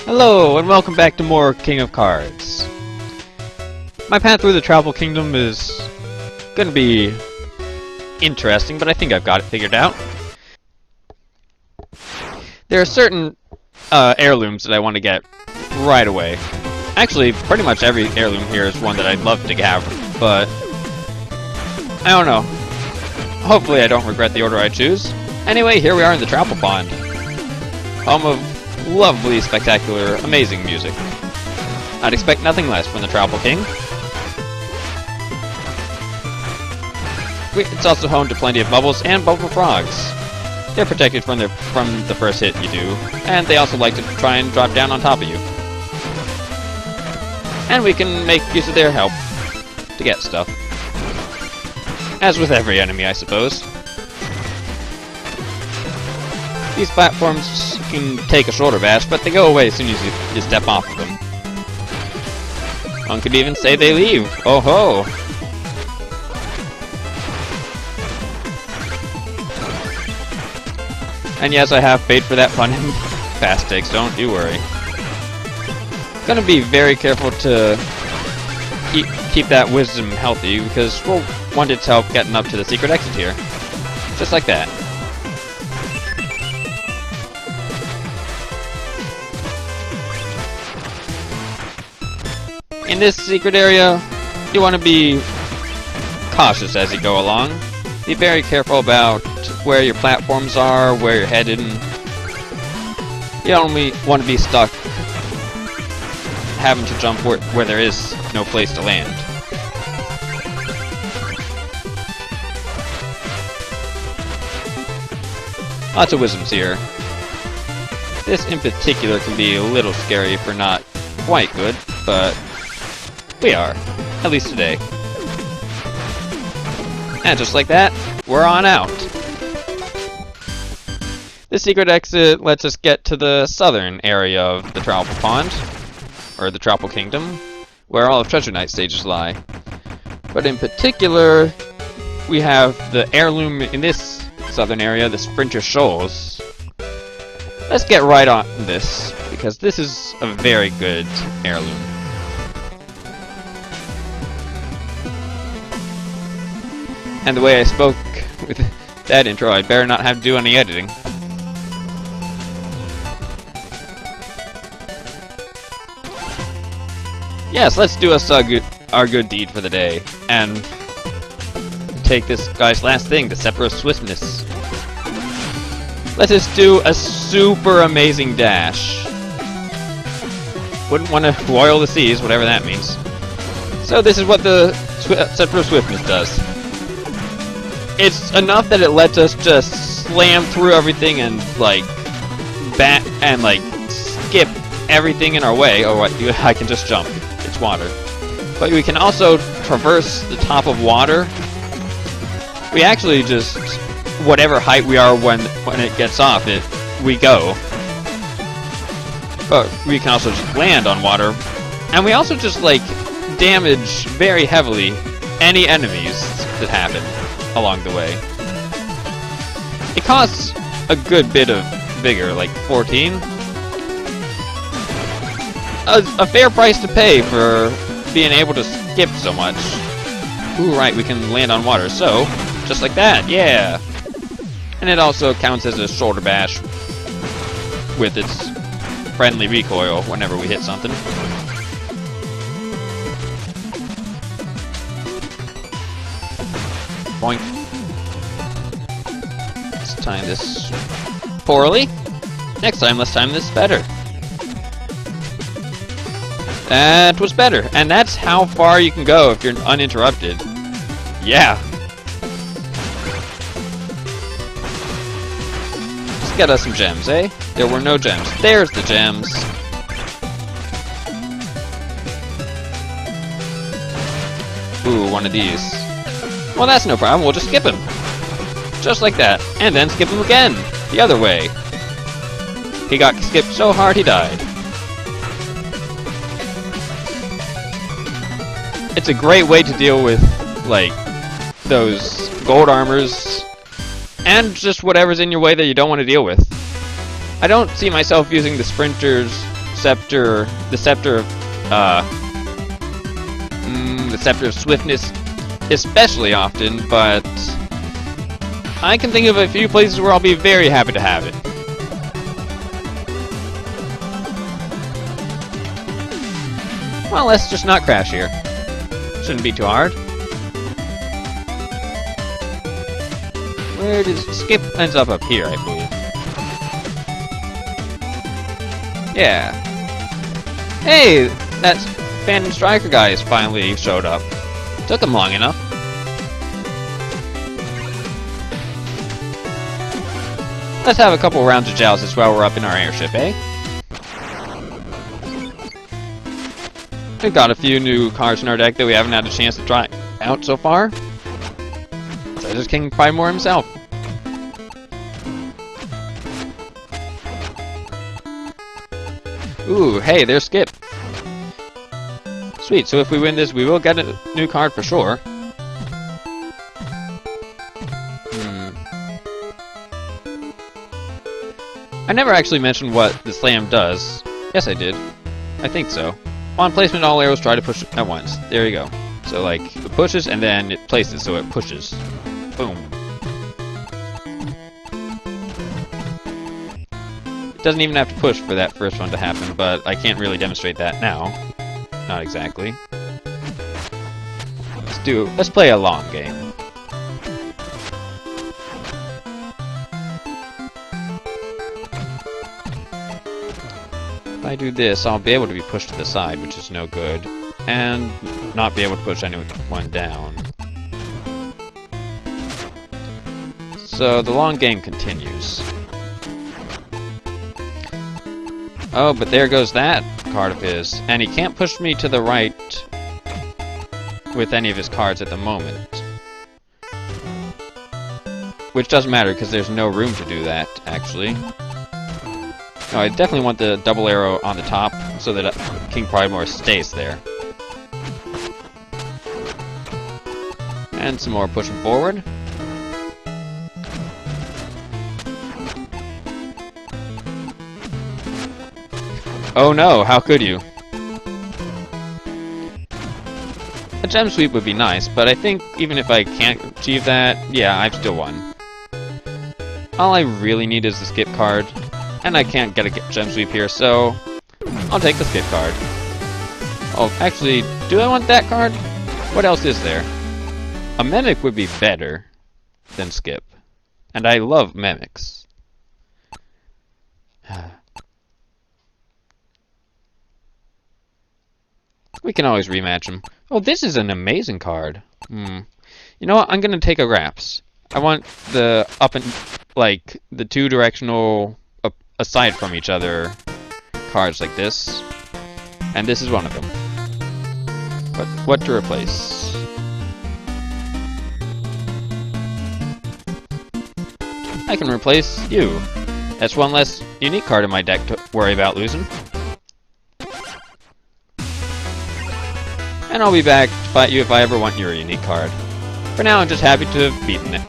Hello, and welcome back to more King of Cards. My path through the Troupple Kingdom is gonna be interesting, but I think I've got it figured out. There are certain heirlooms that I want to get right away. Actually, pretty much every heirloom here is one that I'd love to have, but I don't know. Hopefully I don't regret the order I choose. Anyway, here we are in the Troupple Pond, home of lovely, spectacular, amazing music. I'd expect nothing less from the Troupple King. It's also home to plenty of bubbles and bubble frogs. They're protected from the first hit you do, and they also like to try and drop down on top of you. And we can make use of their help to get stuff. As with every enemy, I suppose. These platforms can take a shorter bash, but they go away as soon as you step off of them. One could even say they leave. Oh ho! And yes, I have paid for that fun in fast takes, don't you worry. Gonna be very careful to keep that wisdom healthy, because we'll want its help getting up to the secret exit here. Just like that. In this secret area, you want to be cautious as you go along. Be very careful about where your platforms are, where you're headed. You don't want to be stuck having to jump where there is no place to land. Lots of wisdoms here. This in particular can be a little scary for not quite good, but we are, at least today. And just like that, we're on out. This secret exit lets us get to the southern area of the Troupple Pond, or the Troupple Kingdom, where all of Treasure Knight stages lie. But in particular, we have the heirloom in this southern area, the Sprinter Shoals. Let's get right on this, because this is a very good heirloom. And the way I spoke with that intro, I'd better not have to do any editing. Yes, let's do our good deed for the day, and take this guy's last thing, the Scepter of Swiftness. Let's just do a super amazing dash. Wouldn't want to roil the seas, whatever that means. So this is what the Scepter of Swiftness does. It's enough that it lets us just slam through everything and skip everything in our way. Oh, I can just jump. It's water. But we can also traverse the top of water. We actually just, whatever height we are when it gets off, we go. But we can also just land on water. And we also just damage very heavily any enemies that happen along the way. It costs a good bit of vigor, like 14. A fair price to pay for being able to skip so much. Ooh, right, we can land on water, so, just like that, yeah! And it also counts as a shoulder bash with its friendly recoil whenever we hit something. Boink. Let's time this poorly. Next time, let's time this better. That was better. And that's how far you can go if you're uninterrupted. Yeah. Let's get us some gems, eh? There were no gems. There's the gems. Ooh, one of these. Well, that's no problem. We'll just skip him. Just like that. And then skip him again. The other way. He got skipped so hard he died. It's a great way to deal with, those gold armors and just whatever's in your way that you don't want to deal with. I don't see myself using the Sprinter's scepter, the scepter of swiftness especially often, but I can think of a few places where I'll be very happy to have it. Well, let's just not crash here. Shouldn't be too hard. Where does Skip ends up here, I believe. Yeah. Hey, that Phantom Striker guy has finally showed up. Took him long enough. Let's have a couple rounds of JOUSTUS while we're up in our airship, eh? We've got a few new cards in our deck that we haven't had a chance to try out so far. So there's King Primor himself. Ooh, hey, there's Skip. Sweet, so if we win this, we will get a new card for sure. I never actually mentioned what the slam does. Yes, I did. I think so. On placement, all arrows try to push at once. There you go. So, like, it pushes and then it places, so it pushes. Boom. It doesn't even have to push for that first one to happen, but I can't really demonstrate that now. Not exactly. Let's play a long game. If I do this, I'll be able to be pushed to the side, which is no good, and not be able to push anyone down. So the long game continues. Oh, but there goes that card of his, and he can't push me to the right with any of his cards at the moment. Which doesn't matter, because there's no room to do that, actually. No, I definitely want the double arrow on the top so that King Primor stays there. And some more pushing forward. Oh no, how could you? A gem sweep would be nice, but I think even if I can't achieve that, yeah, I've still won. All I really need is the skip card. And I can't get a gem sweep here, so I'll take the skip card. Oh, actually, do I want that card? What else is there? A mimic would be better than skip. And I love mimics. We can always rematch them. Oh, this is an amazing card. You know what? I'm gonna take a Raps. I want the up and, like, the two-directional aside from each other cards like this, and this is one of them. But what to replace? I can replace you. That's one less unique card in my deck to worry about losing. And I'll be back to fight you if I ever want your unique card. For now, I'm just happy to have beaten it.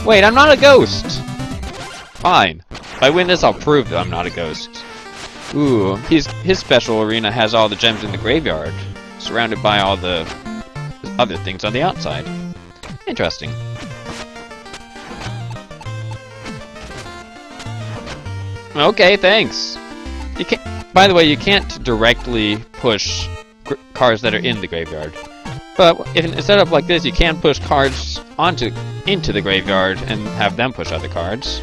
Wait, I'm not a ghost! Fine. If I win this, I'll prove that I'm not a ghost. Ooh, his special arena has all the gems in the graveyard, surrounded by all the other things on the outside. Interesting. Okay, thanks. You can't. By the way, you can't directly push cards that are in the graveyard. But if it's set up like this, you can push cards into the graveyard and have them push other cards.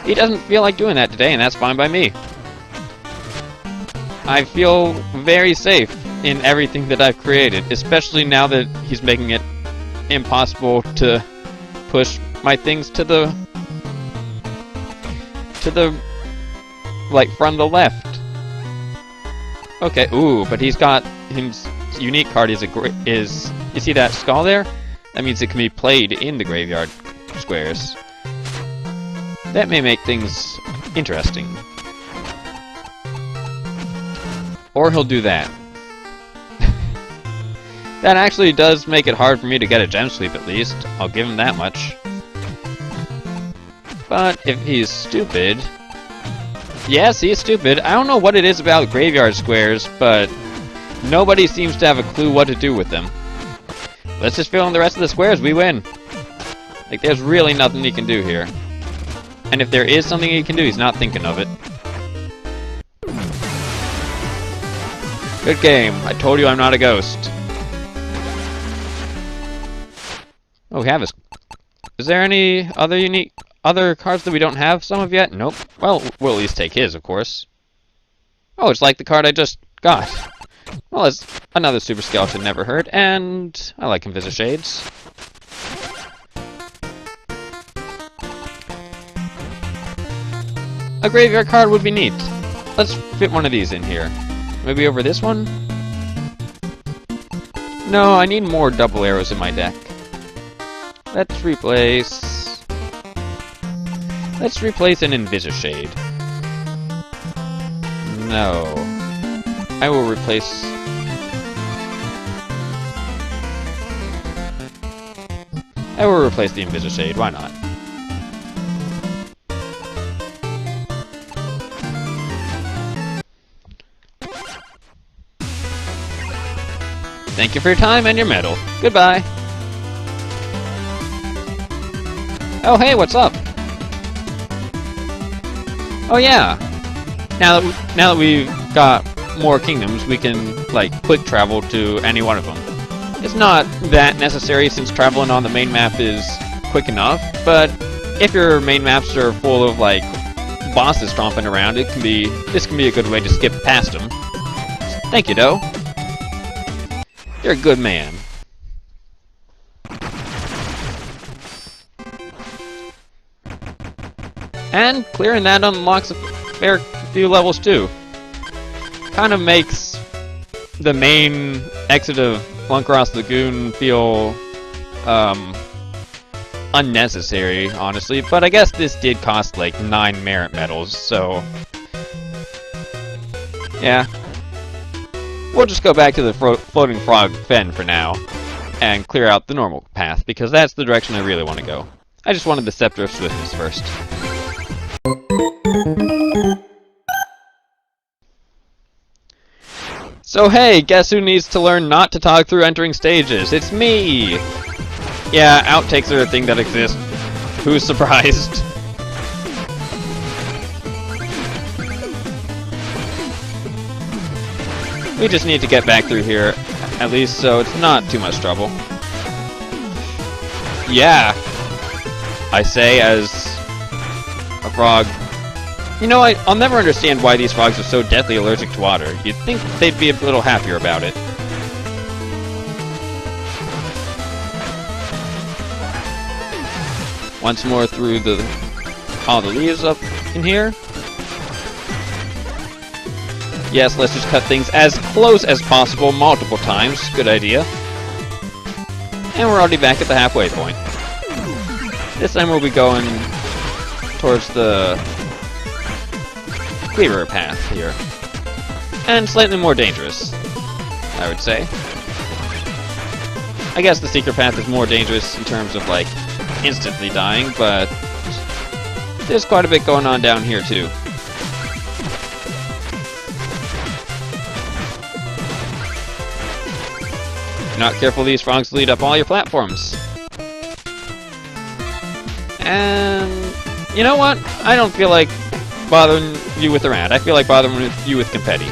He doesn't feel like doing that today, and that's fine by me. I feel very safe in everything that I've created, especially now that he's making it impossible to push my things to the like from the left. Okay, ooh, but he's got his unique card is you see that skull there? That means it can be played in the graveyard squares. That may make things interesting. Or he'll do that. That actually does make it hard for me to get a gem sweep at least. I'll give him that much. But if he's stupid... Yes, he's stupid. I don't know what it is about graveyard squares, but nobody seems to have a clue what to do with them. Let's just fill in the rest of the squares, we win. Like, there's really nothing he can do here. And if there is something he can do, he's not thinking of it. Good game. I told you I'm not a ghost. Oh, we have a... Is there any other cards that we don't have some of yet? Nope. Well, we'll at least take his, of course. Oh, it's like the card I just got. Well, it's another Super Skeleton never heard, and I like Invisishades. A graveyard card would be neat. Let's fit one of these in here. Maybe over this one? No, I need more double arrows in my deck. Let's replace an Invisishade. No. I will replace... the Invisishade, why not? Thank you for your time and your medal. Goodbye. Oh, hey, what's up? Oh, yeah. Now that we've got more kingdoms, we can, like, quick travel to any one of them. It's not that necessary since traveling on the main map is quick enough, but if your main maps are full of, like, bosses stomping around, this can be a good way to skip past them. Thank you, Doe. You're a good man. And clearing that unlocks a fair few levels too. Kind of makes the main exit of Flunkeroth Lagoon feel unnecessary, honestly. But I guess this did cost like 9 merit medals, so yeah. We'll just go back to the floating Frog Fen for now, and clear out the normal path, because that's the direction I really want to go. I just wanted the Scepter of Swiftness first. So hey, guess who needs to learn not to talk through entering stages? It's me! Yeah, outtakes are a thing that exists. Who's surprised? We just need to get back through here, at least so it's not too much trouble. Yeah, I say as a frog. You know, I'll never understand why these frogs are so deathly allergic to water. You'd think they'd be a little happier about it. Once more through all the leaves up in here. Yes, let's just cut things as close as possible multiple times. Good idea. And we're already back at the halfway point. This time we'll be going towards the clearer path here. And slightly more dangerous, I would say. I guess the secret path is more dangerous in terms of, like, instantly dying, but there's quite a bit going on down here, too. If you're not careful, these frogs lead up all your platforms. And you know what? I don't feel like bothering you with the rat. I feel like bothering you with confetti.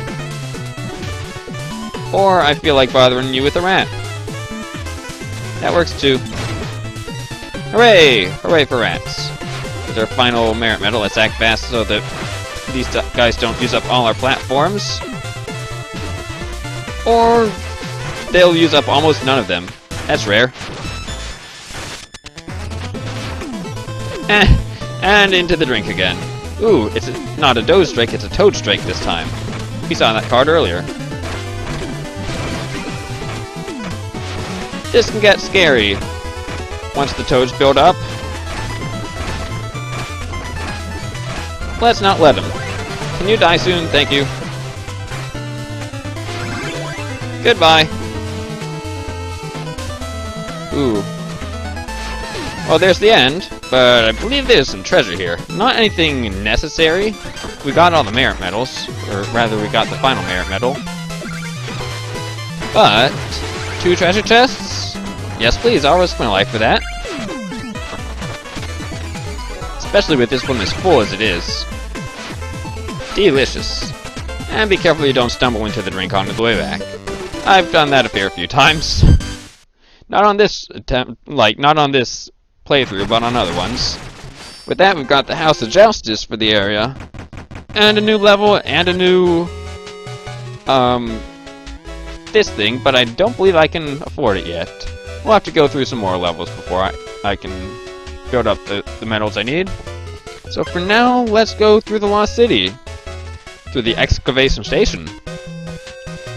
Or I feel like bothering you with the rat. That works too. Hooray! Hooray for rats. With our final merit medal, let's act fast so that these guys don't use up all our platforms. Or they'll use up almost none of them. That's rare. And into the drink again. Ooh, it's not a Doe's Drake, it's a Toad's Drake this time. We saw that card earlier. This can get scary once the toads build up. Let's not let them. Can you die soon? Thank you. Goodbye. Ooh. Well, there's the end, but I believe there's some treasure here. Not anything necessary. We got all the merit medals, or rather we got the final merit medal. But 2 treasure chests? Yes, please, I'll risk my life for that. Especially with this one as full as it is. Delicious. And be careful you don't stumble into the drink on the way back. I've done that a fair few times. Not on this attempt, not on this playthrough, but on other ones. With that, we've got the House of JOUSTUS for the area. And a new level, and a new, this thing, but I don't believe I can afford it yet. We'll have to go through some more levels before I can build up the medals I need. So for now, let's go through the Lost City. Through the Excavation Station.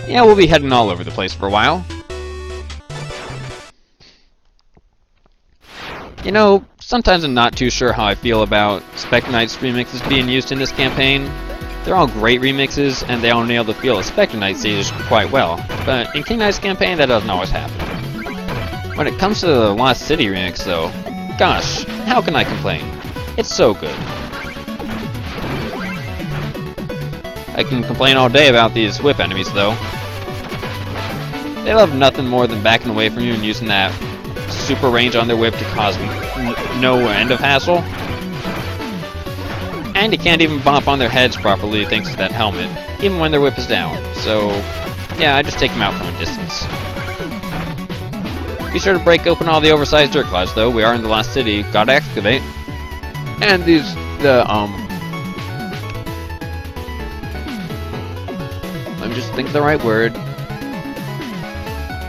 Yeah, we'll be heading all over the place for a while. You know, sometimes I'm not too sure how I feel about Spec Knight's remixes being used in this campaign. They're all great remixes, and they all nail the feel of Spec Knight stage quite well. But in King Knight's campaign, that doesn't always happen. When it comes to the Lost City remix, though, gosh, how can I complain? It's so good. I can complain all day about these whip enemies, though. They love nothing more than backing away from you and using that super range on their whip to cause no end of hassle. And you can't even bump on their heads properly thanks to that helmet, even when their whip is down. So, yeah, I just take them out from a distance. Be sure to break open all the oversized dirt clouds, though. We are in the Lost City. Gotta excavate. And these, let me just think of the right word.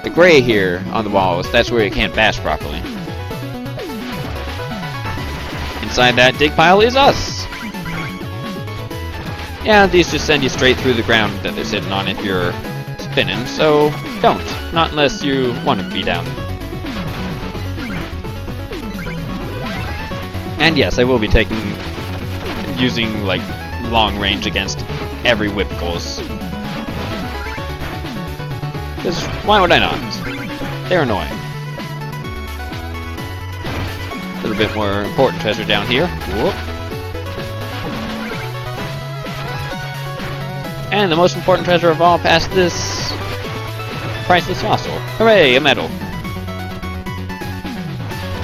The gray here on the walls, that's where you can't bash properly. Inside that dig pile is us! Yeah, these just send you straight through the ground that they're sitting on if you're spinning, so don't. Not unless you want to be down. And yes, I will be using, like, long range against every whip goals. Because why would I not? They're annoying. A little bit more important treasure down here. Whoop. And the most important treasure of all past this priceless fossil. Hooray, a medal.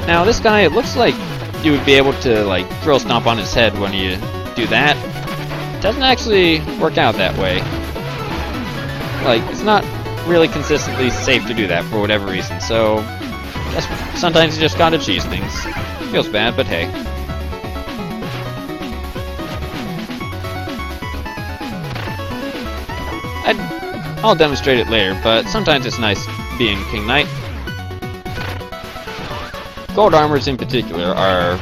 Now this guy, it looks like you would be able to like throw stomp on his head when you do that. It doesn't actually work out that way. Like, it's not really consistently safe to do that for whatever reason, so sometimes you just gotta cheese things. Feels bad, but hey. I'll demonstrate it later, but sometimes it's nice being King Knight. Gold armors in particular are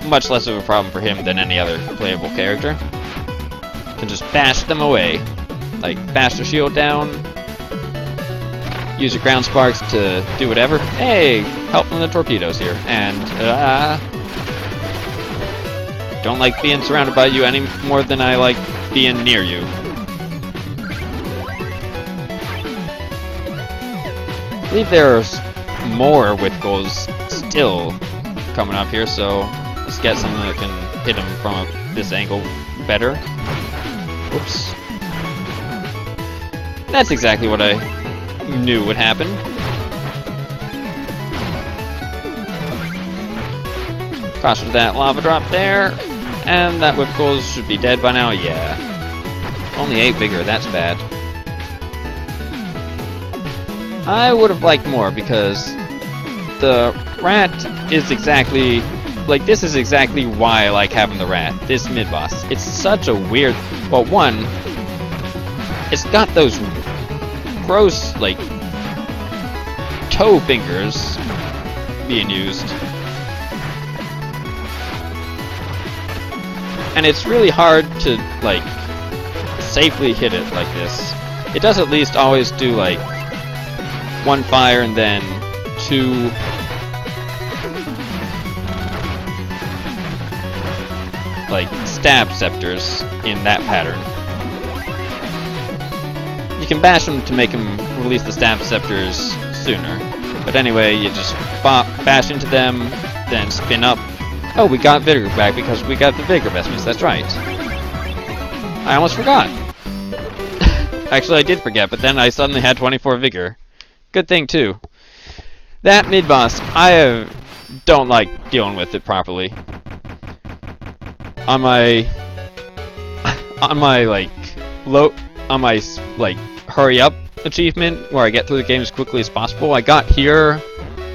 much less of a problem for him than any other playable character. You can just bash them away. Like, bash the shield down, use your ground sparks to do whatever. Hey, help from the torpedoes here. And, don't like being surrounded by you any more than I like being near you. I believe there's more with goals still coming up here, so let's get something that can hit him from this angle better. Whoops. That's exactly what I knew would happen. Cross with that lava drop there, and that whip goals should be dead by now, yeah. Only 8 vigor, that's bad. I would have liked more because the rat is exactly, like, this is exactly why I like having the rat, this mid-boss. It's such a weird, well, one, it's got those gross, like, toe fingers being used. And it's really hard to, like, safely hit it like this. It does at least always do, like, 1 fire and then 2... like, stab scepters in that pattern. You can bash them to make them release the stab scepters sooner. But anyway, you just bash into them, then spin up. Oh, we got vigor back because we got the vigor vestments, that's right. I almost forgot. Actually, I did forget, but then I suddenly had 24 vigor. Good thing, too. That mid-boss, I don't like dealing with it properly. On my hurry up achievement, where I get through the game as quickly as possible, I got here,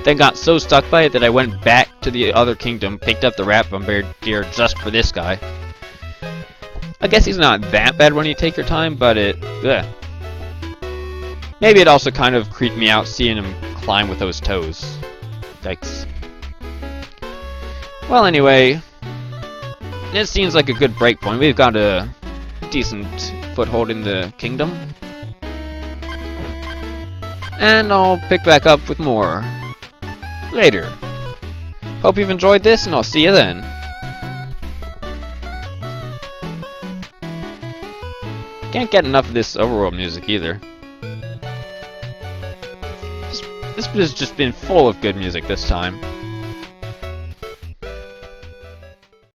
then got so stuck by it that I went back to the other kingdom, picked up the rat bombardier just for this guy. I guess he's not that bad when you take your time, but maybe it also kind of creeped me out seeing him climb with those toes. Yikes. Well, anyway, it seems like a good break point. We've got a decent foothold in the kingdom. And I'll pick back up with more later. Hope you've enjoyed this, and I'll see you then. Can't get enough of this overworld music either. This has just been full of good music this time.